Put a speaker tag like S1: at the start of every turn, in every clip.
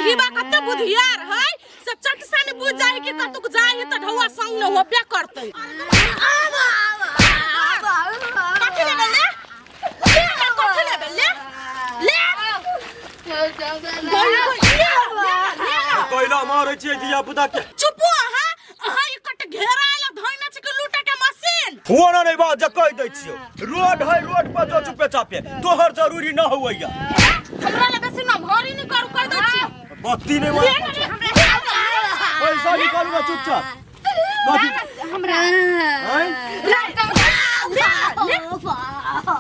S1: बुढ़ीबा कते बुधियार है से चटसा ने बुझ जाए कि कतुक जाए त ढौआ संग न होबे करतै कथि लेबे ले कथि लेबे ले
S2: कोइला मारै छियै दिया पुता के
S1: चुपो अहाँ इकट घेराइला धइना छ के लूटे के मशीन
S2: फोन नहीं बात जे कह दै छियै रोड है रोड पर जो चुपे चापे तोहर जरूरी न होइया
S1: हमरा लगे से न भरी नहीं करू कर दै छी
S2: बत्ती नहीं मार पैसा निकालू ना चुपचाप
S1: हमरा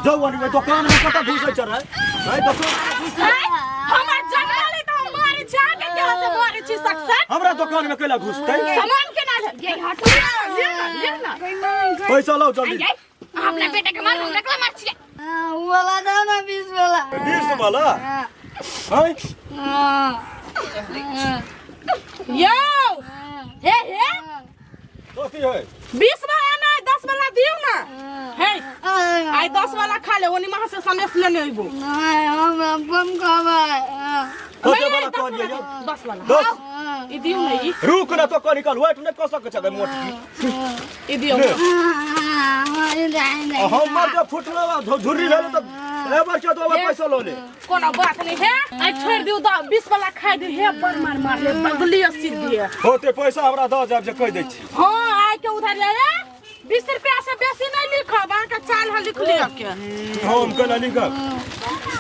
S2: जवानी में दुकान में कत घुसै छ रे है दुकान
S1: हमर जंगल त मारे जाके के से मारे छी सक्सेस
S2: हमरा दुकान में कैला घुसतै
S1: सामान के ना ये हटो ले ना
S2: पैसा लो जल्दी
S1: अपने बेटे के मार हमरा के मार छी
S3: वाला दो ना 20 वाला
S2: 20 वाला है
S1: यो हे
S2: कथी है
S1: 20 वाला ना 10 वाला दियो ना हे आई 10 वाला खा ले ओनी मां से संदेश लेने आइबो
S3: नहीं हम बम खावे
S2: कते वाला कौन ये
S1: 10 वाला
S2: 10
S1: ई दियो ना ई
S2: रुक ना तो कौन निकाल वेट नहीं कस सके छ मोटकी
S1: ई दियो
S2: हम मर जा फुटला झुर्री ले तो एबर के तो पैसा लो ले
S1: कोनो बात नहीं है आई छोड़ दियो 20 वाला खा दे हे बर मार ले बगली सीधी है
S2: होते पैसा हमरा द जाब जे कह दै छी
S1: हां आई के उधार ले 20 रुपया से बेसी नहीं लिखब आके चाल ह लिख लिया के
S2: हम केना लिखब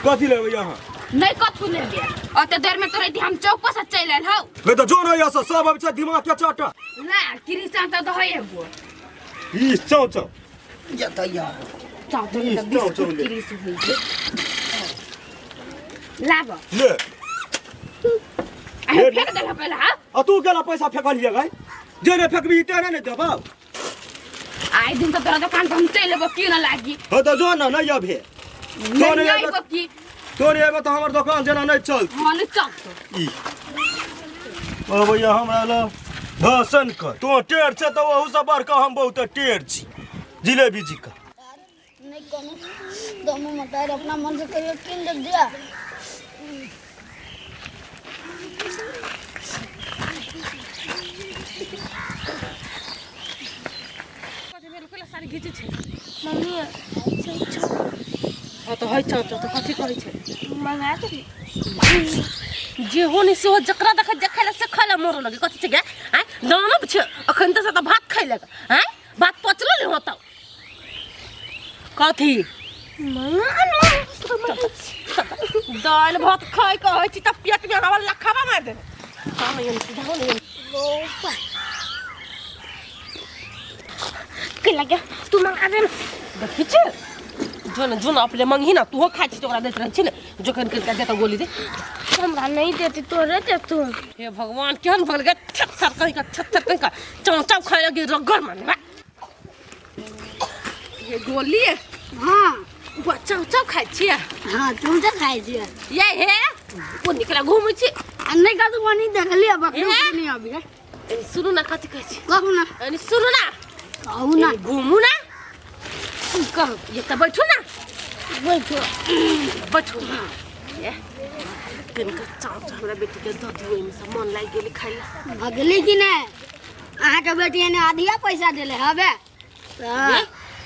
S2: कथि लेबै यहां
S1: नहीं कथु ले ले ओते देर में तोरे हम चौक पर से चल आल हौ
S2: बे तो जोन है सब अब दिमाग के चाटा
S1: ना किरिस्तान त दहै एगो
S2: ई चौ
S3: जता या
S1: चाउर
S2: ई चौ
S1: किरिस होई लाब
S2: ले
S1: आ फेक दे पहला
S2: आ तू केला पैसा फेकलिए गई जेने फेकबी तेने ने देबा
S1: आई दिन त तोरा दुकान पर हम चल लेबो की न लागी
S2: हो तो जो ना नहीं अबे
S1: नहीं आइबो की
S2: तोरे एबे तो हमर दुकान जेना नहीं चल
S1: हां नहीं चल
S2: ई ओ भैया हमरा ल भाषण कर तो टेढ़ छ तो ओहु सब बड़का हम बहुत टेढ़ छी जिलेबी जी का
S3: नहीं कोनो दम मत अपना मन से करियो किन दे दिया
S1: सारी घिचे छे
S3: मम्मी
S1: हां तो है चौ तो कथि कहै छे
S3: मंगा दे
S1: जे होनी से हो जकरा देखला से खाला मोरो लगे कथि छे गे हैं दानब छे अखन त से भात खाइ लग हैं भात पचलो ले होता कथि दाल भात खाइ कहै छी त पेट में हवा लखाबा मार दे काम यन सीधा हो नहीं के लगे तू मंगा दे देखि छे जोन अपने मंगी ना तू हो खा छी तोरा देत रह छी ने जोखन के देता गोली दे
S3: हमरा नहीं देती तोरे दे तू
S1: हे भगवान केहन भल गे छत्तर कहीं का चाव खाए लगे रगड़ मारबा ये गोली
S3: हां
S1: वो चाव खाइ छियै
S3: हां तू तो खाइ छियै
S1: ये हे वो निकला घूमै छी
S3: नहीं का तू नहीं देखलिए बकरी नहीं अभी
S1: सुनु ना कथि कहै छी
S3: कहू ना
S1: अनि सुनु ना
S3: कहू ना
S1: घूमू ना कह ये त बैठू ना बैठू ये तिनका चाव हमरा बेटी के द दियो में सब मन लाग गेली खाइला
S3: भगली कि नहीं अहाँ के बेटी ने आधिया पैसा देले हबे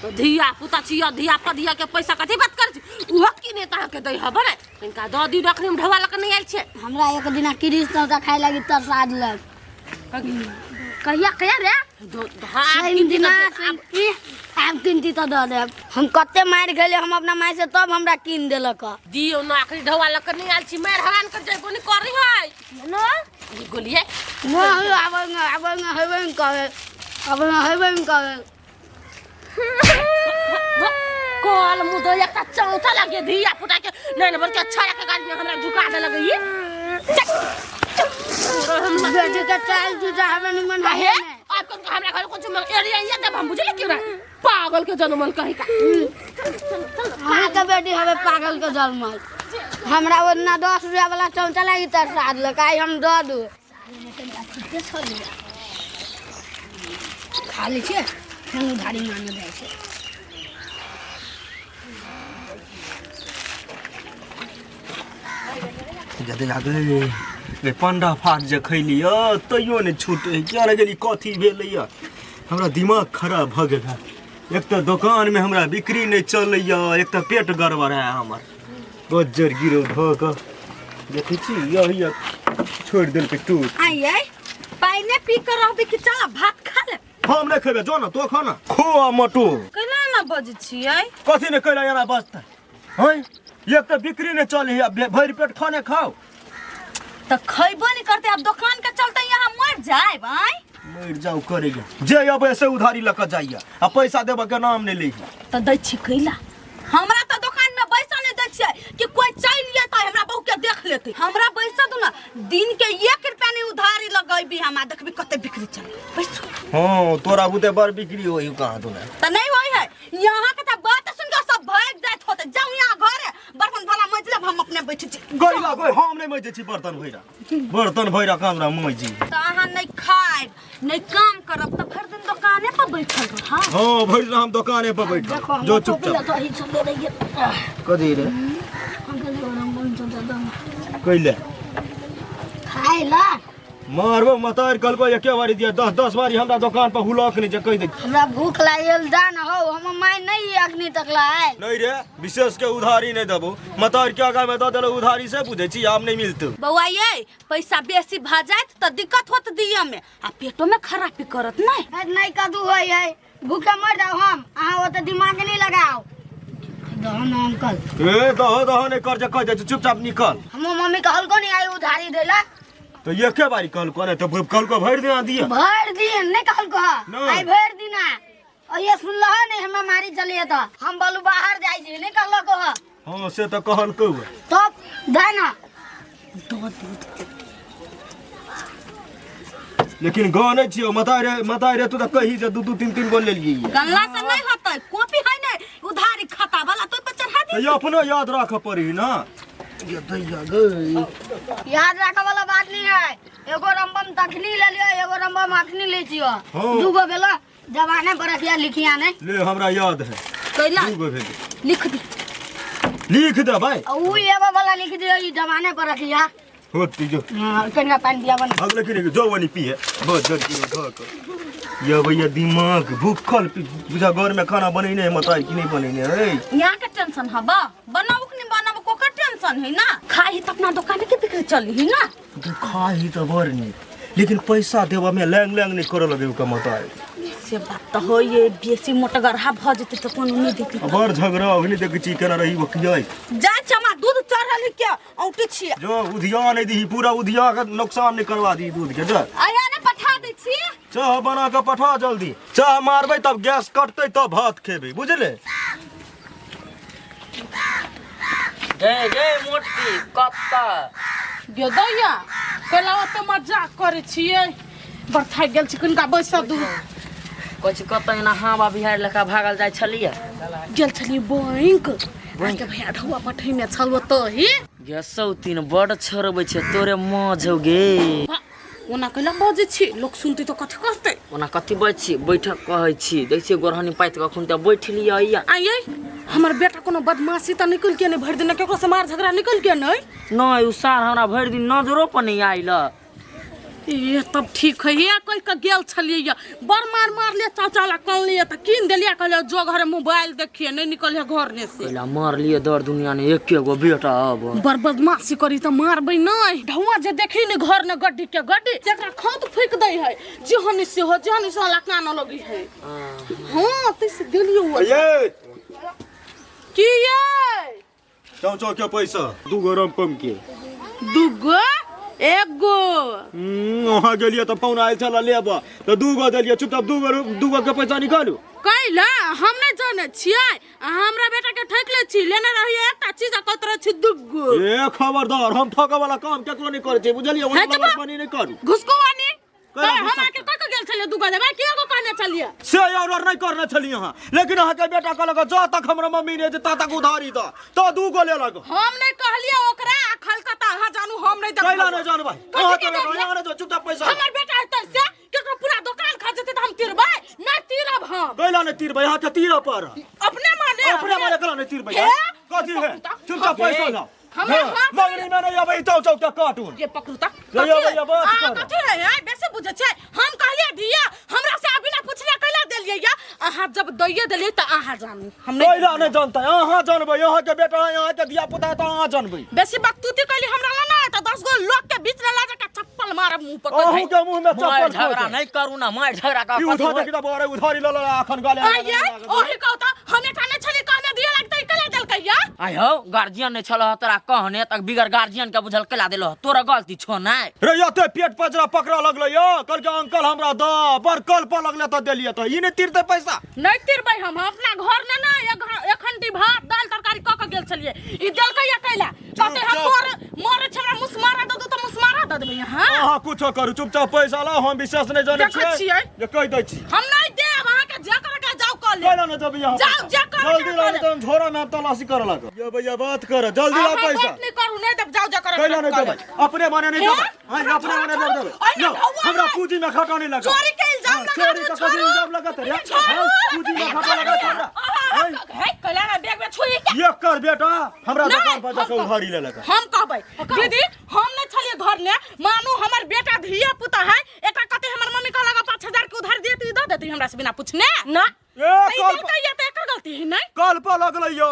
S1: तो धिया पुता छिया धिया पदिया के पैसा कथि बात कर छी उहो की ने ता के दै हबे ने तिनका द दी रखनी में ढवा लक नहीं आइल छे
S3: हमरा एक दिन किरिस तो खाइ लागी तरसाद लग कहिया रे हम किनती तो दे दे हम कते मार गेले हम अपना माई से तब हमरा किन देलक
S1: दियो ना आखिरी ढवा लक नहीं आइल छी मार हरान कर जाय कोनी करी है
S3: नो
S1: ई गोलिए
S3: नो आबे हेबे करे
S1: कॉल मुदो एकटा चौथा लगे धिया पुता के नहीं बर के छाया के गाड़ी में हमरा झुका दे लगे ये
S3: बेटी का चाल तू चाहबे नहीं मन है
S1: आपको हमरा घर कुछ एरिया ये तब हम बुझले क्यों ना पागल के जन्मल कहि का
S3: हां का बेटी हवे पागल के जन्मल हमरा ओना 10 रुपया वाला चौंचा लागी तरसाद लकाई हम द दू खाली छे हम उधारी मांगे जाय छे
S2: जाते रे पंडा फाट जे खैली तैयो नहीं छूटे क्या रे गेली कथी भेलैया हमरा दिमाग खराब भ गेल है एक तो दुकान में हमरा बिक्री नहीं चलैया एक तो पेट गड़बड़ है हमर गज्जर गिरो ध क देखै छी यही छोड़ देल के तू
S1: आई पाइने पी कर रहबे कि चल भात खा ले
S2: हम नहीं खेबे जो ना तो खाना खो मटो
S1: कैला ना बजे छियै
S2: कथी ने कैला एना बजतै हैं एक तो बिक्री नहीं चले है भर पेट खाने खाओ
S1: तो खैबो नहीं करते अब दुकान के चलते यहाँ मर जाए भाई
S2: मर जाओ करेगा जे अब ऐसे उधारी लक जाइया आ पैसा देबे के नाम नहीं ले
S1: तो दै छी कैला हमरा तो दुकान में पैसा नहीं दै छियै कि कोई चल जेतै हमरा बहू के देख लेतै हमरा पैसा दू ना दिन के 1 रुपया नहीं उधारी लगैबी हमरा देखबी कते बिक्री चले पैसा
S2: हां तोरा बुते बड़ बिक्री होई कहां तू
S1: तो नहीं होई है यहाँ के तो बात सुन के सब भाग जात होते जाऊ यहाँ घरे बर्तन भला मजले हम अपने बैठे छी
S2: गइला गइ हम नहीं मजे छी बर्तन भइरा कामरा मजी
S1: तो अहाँ नहीं खाए नहीं काम करब तो भर दिन दुकाने पर बैठल रह
S2: हां भइर हम दुकाने पर बैठल जो चुपचाप कदी रे कइले
S3: खाइला
S2: मारबो मतार कल को एके बारी दिया 10 बारी हमरा दुकान पर हुलक नहीं जे कह दे
S3: हमरा भूख लागल जान हो हम माय नहीं अखनी तक लाए
S2: नहीं रे विशेष के उधारी नहीं देबो मतार के आगा में द देलो उधारी से बुझे छी आब नहीं मिलतो
S1: बउआ ये पैसा बेसी भ जात त दिक्कत होत दिया में आ पेटो में खराबी करत नहीं
S3: नहीं कदू होय है भूखे मर जाओ हम अहाँ ओते दिमाग नहीं लगाओ दहन अंकल
S2: ए दह नहीं कर जे कह दे चुपचाप निकल
S3: हम मम्मी कहल को नहीं आई उधारी देला
S2: तो ये के बारी कल को तो कल को भर दिया
S3: भर दिन नहीं कहल को आई भर दिना और ये सुन लहा नहीं हम मारी चलिए तो हम बोलू बाहर जाई छी नहीं कहल को
S2: हां से तो कहल को
S3: तो देना
S2: लेकिन गाँव नहीं छियो मतारे तू तो कही जे 2-3 गो ले लिए
S1: गल्ला से नहीं होतै कॉपी है नहीं उधारी खाता वाला तो पे चढ़ा दे
S2: ये अपनो याद रख पड़ी ना ये दैया गई
S3: याद रखे वाला बात नहीं है एगो रंबम तखनी ले लियो एगो रंबम अखनी ले छियो दूगो भेलो जवाने पर रखिया लिखिया ने
S2: ले हमरा याद है
S1: कैला
S2: दूगो भेल
S1: लिख दे
S2: भाई
S3: ऊ एगो वाला लिख दियो ई जवाने पर रखिया
S2: होती जो
S3: हां कनिया पानी दिया बन
S2: अगले के जो वाली पी है बहुत जल्दी धक ये भैया दिमाग भूखल बुझा घर में खाना बने नहीं मताई कि नहीं बने रे
S1: यहाँ के टेंशन हबा बनाऊ कि नहीं बनाऊ को का टेंशन है ना खाई तो अपना दुकान के बिक्री चली है ना
S2: तू खाई तो बर नहीं लेकिन पैसा देवा में लैंग नहीं करे लगे का मताई
S1: से बात तो हो ये बेसी मोटगरहा भ जते तो कोनो नहीं देती
S2: बड़ झगड़ा होनी देख छी केना रही वकियाई
S1: जाय छमा दूध चढ़ल के औटी छी
S2: जो उधिया नहीं दी पूरा उधिया का नुकसान नहीं करवा दी दूध के जा
S1: आया ने पठा दे छी
S2: चाह बना के पठा जल्दी चाह मारबे तब गैस कटते तब भात खेबे बुझले
S4: जय मोटकी कत्ता
S5: गे दैया कला तो मजाक करे छियै बरथा गेल छी कनका बैसा दू
S4: कुछ कत्ता ना हावा बिहार लेखा भागल जाय छलिए
S5: गेल छली बैंक के भैया ढौआ पठै में छलव तो ही
S4: गैसौ तीन बड़ छोरबै छै तोरे मौज हो गे
S5: ओना कला बजे छी लोग सुनते तो कथि करते
S4: ओना कथि बज छी बैठक कहै छी देखिए गोरहनी पाइत कखुन त बैठली आइया
S5: आइए हमर बेटा कोनो बदमाशी त निकल के नहीं भर दिन केकरो से मार झगड़ा निकल के नहीं
S4: नहीं उ सार हमरा भर दिन नजरो पर नहीं आइल
S5: ये तब ठीक है ये कोई का गेल छलिए बड़ मार ले चाचा ला कल लिए त किन देलिया कहले जो घर मोबाइल देखिए नहीं निकले घर ने से
S4: कहला मार लिए दर दुनिया ने एके गो बेटा अब
S5: बड़ बदमाशी करी त मारबै नहीं ढौआ जे देखी ने घर ने गड्डी के गड्डी जेकरा खौत फेंक दे है जेहनी से हो जेहनी से लखना न लगी है हां तैसे देलियो
S2: ये
S5: की ये
S2: चौ के पैसा 2 गो रम के
S5: दुगो एगो
S2: वहाँ गेलिए तो फोन आयल छला लेबा तो 2 गो देलिए चुपचाप 2 गो के पैसा निकालू
S5: कैला हम नहीं जाने छियै हमरा बेटा के ठक ले छी लेने रहिए एकटा चीज कतरा छी दुगो
S2: ए खबरदार हम ठके वाला काम केकरो नहीं करे छी बुझलिए ओना बदमाशी नहीं करू
S5: घुसकोवानी हमरा के कक गेल छले दुगो देबे के एगो कहने छलिए
S2: से और नहीं करना छली यहां लेकिन अहाँ के बेटा कहलक जा तक हमरा मम्मी ने ता तक उधारी द तो 2 गो ले लग
S5: हम नहीं कहलिए ओकरा खलकता हा जानू हम नहीं देख
S2: कैला नहीं जान भाई कहां के बेटा यहां जो चुपचाप पैसा
S5: हमर बेटा है से केकरो पूरा दुकान खा जते त हम तीरबै नहीं तीरब हम
S2: कैला नहीं तीर भाई यहां के तीर पर
S5: अपने माने
S2: कला नहीं तीर भाई कथि है चुपचाप पैसा लाओ
S5: हमरा हाथ
S2: मंगनी में नहीं आबै चौ चौ के कार्टून
S5: ये पकड़ू तक
S2: ये बात कर
S5: कथी है यार बेसे बुझे छै हम कहलिए दिया हमरा से बिना पूछले कैला देलिए या अहाँ जब दैये देलिए त अहाँ जानू हम
S2: कोइला नहीं जानता अहाँ जानबै अहाँ के बेटा अहाँ के धिया पुता त अहाँ जानबै
S5: बेसी बकतूती कैली हमरा ला ना त 10 गो लोग के बीच में ला के चप्पल मारब मुंह पर
S2: अहू के मुंह में
S4: मार
S2: चप्पल
S4: झगड़ा नहीं करू ना मार झगड़ा का
S2: ई उठा दे कि बारे उधारी ल अखन गाले
S5: आइए ओही कहू त हमे काने छली कहने दिए लगतै कैला देलकै या
S4: आय हो गार्जियन ने छल तोरा कहने तक बिगर गार्जियन के बुझल केला देलो तोरा गलती छो ना
S2: रे यते पेट पजरा पकड़ा लगलै यो कल के अंकल हमरा द पर कल पर लगले त देलिए त ई ने तीरते पैसा
S5: नहीं तिरबै हम अपना घर में ना एक खंडी भात दाल तरकारी क के गेल छलिए ई देलकै या कैला कहते हम मोर छरा मुसमारा द दो त मुसमारा द देबै हां
S2: अहाँ कुछ करू चुपचाप पैसा ला हम विशेष नहीं जाने
S5: छियै
S2: ये कह दै छी
S5: हम नहीं देब अहाँ के जे कर के जाओ कॉल ले
S2: कैला न जब यहां
S5: जाओ जे कर
S2: जल्दी ला नहीं तो हम झोरा में तलाशी कर लगा ये भैया बात कर जल्दी ला पैसा
S5: नहीं करू नहीं देब जाओ जे कर
S2: कैला नहीं देबै अपने माने नहीं देबै हां अपने माने नहीं देबै लो हमरा पूंजी में खाता नहीं लगा
S5: चोरी के इल्जाम लगा
S2: चोरी का कभी इल्जाम लगा रे पूंजी में खाता लगा हमरा
S5: है कैला ना बैग में छुई के
S2: ये कर बेटा हमरा दुकान पर जाके उधारी ले लगा
S5: हम कहबै दीदी हम नहीं छलिए घर में मानू हमर बेटा धिया पुता है एकरा कते हमर मम्मी कहला 5000 के उधार देती द देती हमरा से बिना पूछने ना
S2: ए कल
S5: कहिया त एकर गलती है नहीं
S2: कल पर लगलै यो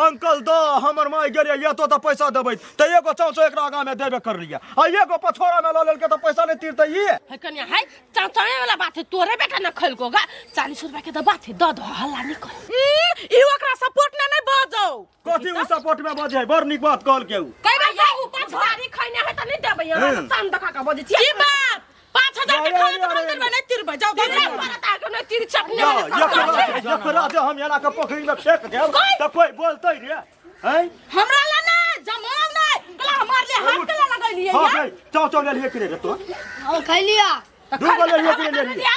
S2: अंकल द हमर माई गेलिए ये तो पैसा देबै त एगो चौचो एकरा आगा में देबे कर लिया आ एगो पछोरा में ल लेल के त पैसा नहीं तीरतै ई
S5: है कन्या है चाचावे वाला बात है तोरे बेटा न खैल को गा 40 रुपया के त बात है द हल्ला नहीं कर ई ओकरा सपोर्ट ने नहीं बजौ
S2: कथी उ सपोर्ट में बजे बड़ निक बात कहल के उ
S5: कई बार ऊ पछवारी खैने है त नहीं देबै यहाँ सान दखा का बजे छी की बात 5000 के खाने त मंदिर में नहीं तिरबै जाओ परता के नहीं तिर चपने
S2: ये करा दे हम एना के पोखरी में फेंक देब त कोई बोलतै रे हैं
S5: हमरा ला ना जमाल नहीं कला मार ले हाथ कला लगैलिए
S2: हां
S5: या
S2: भाई चौचो ले लिए करे तो
S3: हम खैलिया
S2: दूगो ले लिए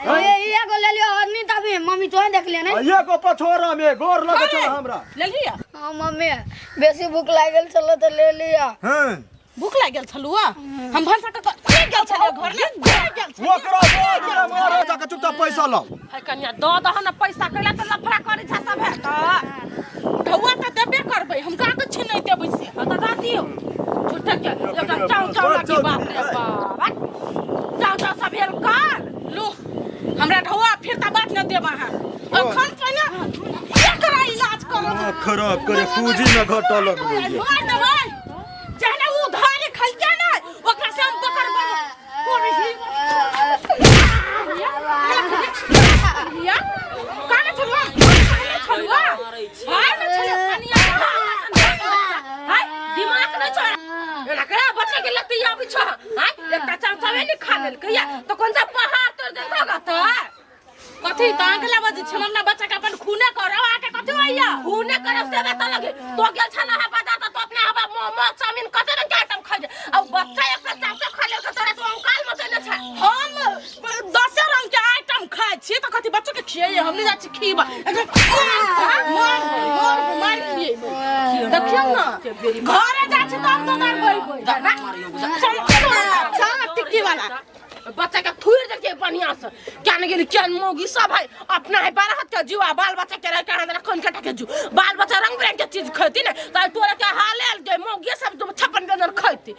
S3: ये एगो ले लियो और नहीं तभी मम्मी तो देख ले नहीं
S2: एगो पछोरा में गोर लगे चल हमरा
S5: ले लिया
S3: हां मम्मी बेसी भूख लागल चलो तो ले लिया
S2: हैं
S5: भूख लाग गेल छलुआ हम भनसा के गेल छलिए घर में गेल छलिए
S2: ओकरा दे मारे जाके चुपचाप पैसा ला
S5: है कन्या द न पैसा कैला त लफड़ा करे छ सब है त ढौआ त देबे करबै हम का कुछ नहीं देबै से त दा दियो झूठा के एकदम चाउ चाउ लागी बाप रे बाप चाउ चाउ सब हेल कर लो हमरा ढौआ फिर त बात न देब अहाँ अखन पहिने एकरा इलाज करो
S2: खराब करे पूंजी में घाटा लगबै
S5: मार देबै जहने उधार खलके ना ओकरा से हम बकर या काने छलवा हाय न छलिए कनिया हाय दिमाग न छ एना करा बच्चे के लगती आबी छ हाय एकटा चाचावे नि खा लेल कहिया तो कोन सा पहाड़ तोड़ दे लागत कथी तांकला बजे छ हमरा बच्चा के अपन खूने करो आके कथी आइया खूने करब से बता लगे तो गेल छ ना बाजार तो अपने हवा मोमो चाउमीन कते रंग के आइटम खा जे अब बच्चा एकटा चाचा खा ले के तोरा तो अंकाल मचले छ हम 10 रंग के आइटम खाइ छी त कथी बच्चा के खियै हम नहीं जाछि खीबा मार खियै देखियौ ना घरे जाछि त हम तो मार चल टिक्की वाला बच्चा के थुर देके बढ़िया से क्या न गेली क्या मोगी सब है अपना है 12 हाथ का जुआ बाल बच्चा के रह के कौन कटा के जू बाल बच्चा रंग बिरंग के चीज खैती ना त तोरा के हाल ले मोगी सब 56 दिन खैती